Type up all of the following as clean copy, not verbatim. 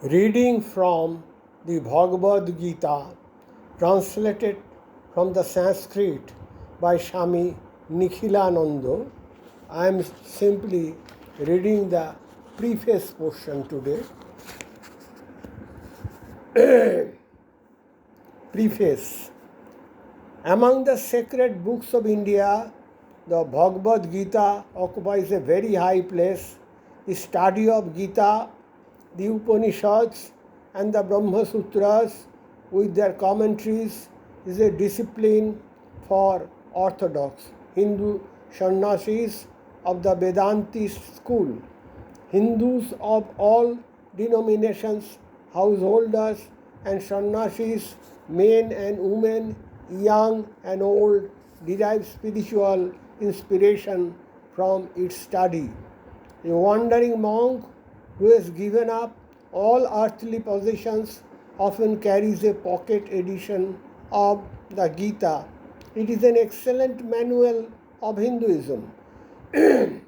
Reading from the Bhagavad Gita, translated from the Sanskrit by Swami Nikhilananda. I am simply reading the preface portion today. Preface. Among the sacred books of India, the Bhagavad Gita occupies a very high place. The study of Gita, the Upanishads, and the Brahma Sutras with their commentaries is a discipline for orthodox Hindu sannyasis of the Vedantist school. Hindus of all denominations, householders and sannyasis, men and women, young and old, derive spiritual inspiration from its study. A wandering monk who has given up all earthly possessions often carries a pocket edition of the Gita. It is an excellent manual of Hinduism. The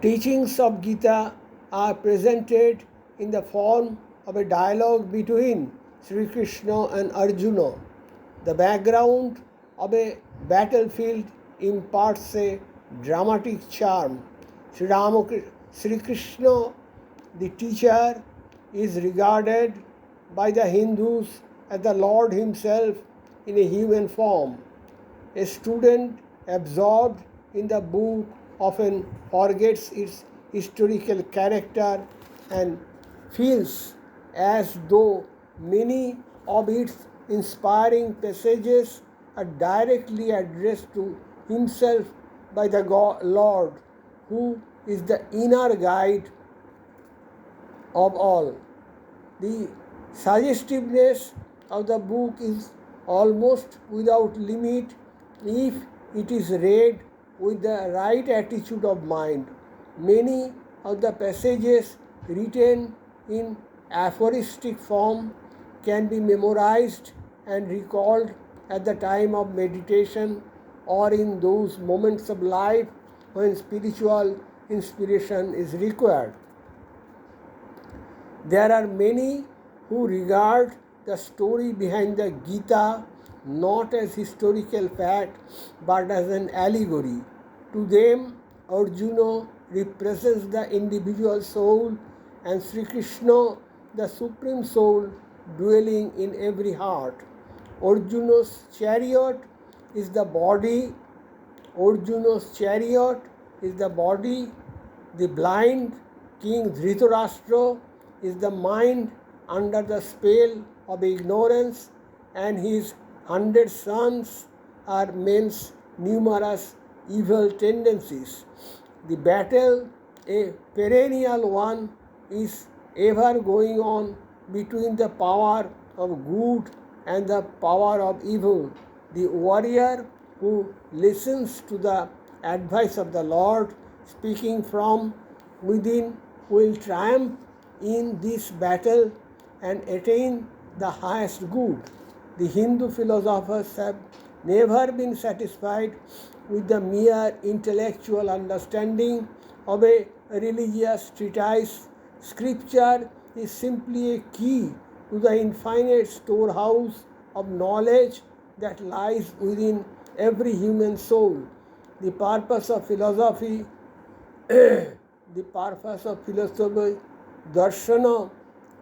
teachings of Gita are presented in the form of a dialogue between Sri Krishna and Arjuna. The background of a battlefield imparts a dramatic charm. Sri Krishna, the teacher, is regarded by the Hindus as the Lord himself in a human form. A student absorbed in the book often forgets its historical character and feels as though many of its inspiring passages are directly addressed to himself by the Lord, who is the inner guide of all. The suggestiveness of the book is almost without limit if it is read with the right attitude of mind. Many of the passages written in aphoristic form can be memorized and recalled at the time of meditation or in those moments of life when spiritual inspiration is required. There are many who regard the story behind the Gita not as historical fact but as an allegory. To them, Arjuna represents the individual soul and Sri Krishna, the supreme soul dwelling in every heart. Arjuna's chariot is the body. The blind king Dhritarashtra is the mind under the spell of ignorance, and his 100 sons are men's numerous evil tendencies. The battle, a perennial one, is ever going on between the power of good and the power of evil. The warrior who listens to the advice of the Lord speaking from within will triumph in this battle and attain the highest good. The Hindu philosophers have never been satisfied with the mere intellectual understanding of a religious treatise. Scripture is simply a key to the infinite storehouse of knowledge that lies within every human soul. The purpose of philosophy, darshana,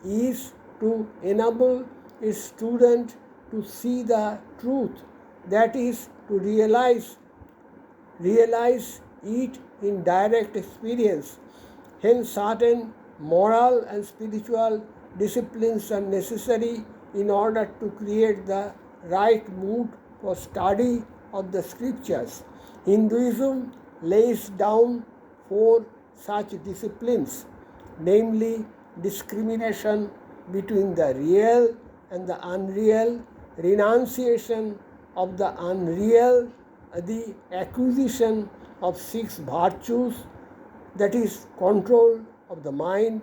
is to enable a student to see the truth, that is, to realize it in direct experience. Hence, certain moral and spiritual disciplines are necessary in order to create the right mood for study of the scriptures. Hinduism lays down 4 such disciplines, namely discrimination between the real and the unreal, renunciation of the unreal, the acquisition of 6 virtues, that is, control of the mind,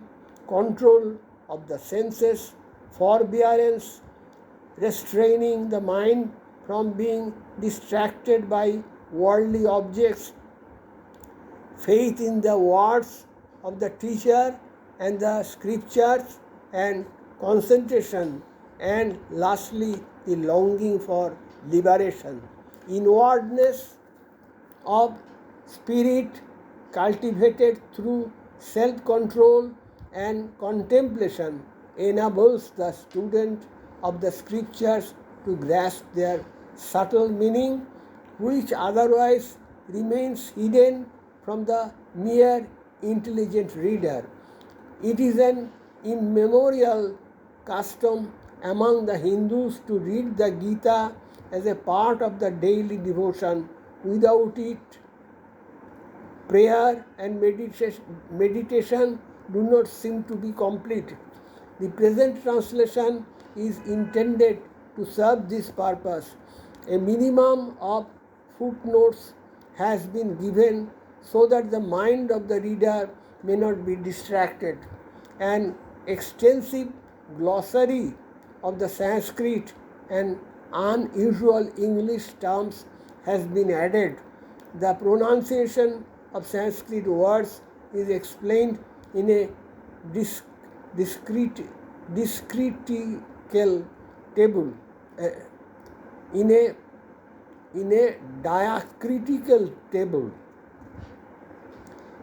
control of the senses, forbearance, restraining the mind from being distracted by worldly objects, faith in the words of the teacher, and the scriptures and concentration, and lastly the longing for liberation. Inwardness of spirit cultivated through self-control and contemplation enables the student of the scriptures to grasp their subtle meaning, which otherwise remains hidden from the mere intelligent reader. It is an immemorial custom among the Hindus to read the Gita as a part of the daily devotion. Without it, prayer and meditation do not seem to be complete. The present translation is intended to serve this purpose. A minimum of footnotes has been given so that the mind of the reader may not be distracted. An extensive glossary of the Sanskrit and unusual English terms has been added. The pronunciation of Sanskrit words is explained in a discretical table, in a diacritical table.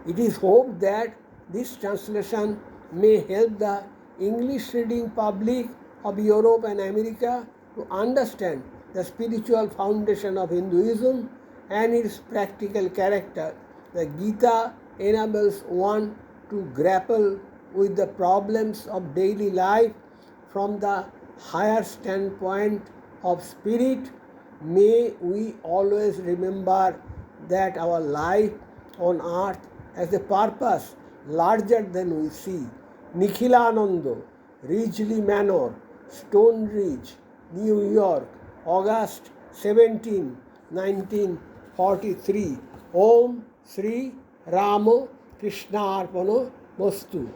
It is hoped that this translation may help the English reading public of Europe and America to understand the spiritual foundation of Hinduism and its practical character. The Gita enables one to grapple with the problems of daily life from the higher standpoint of spirit. May we always remember that our life on earth has a purpose larger than we see. Nikhilananda, Ridgely Manor, Stone Ridge, New York, August 17, 1943. Om Sri Ramo Krishnarpano Mastu.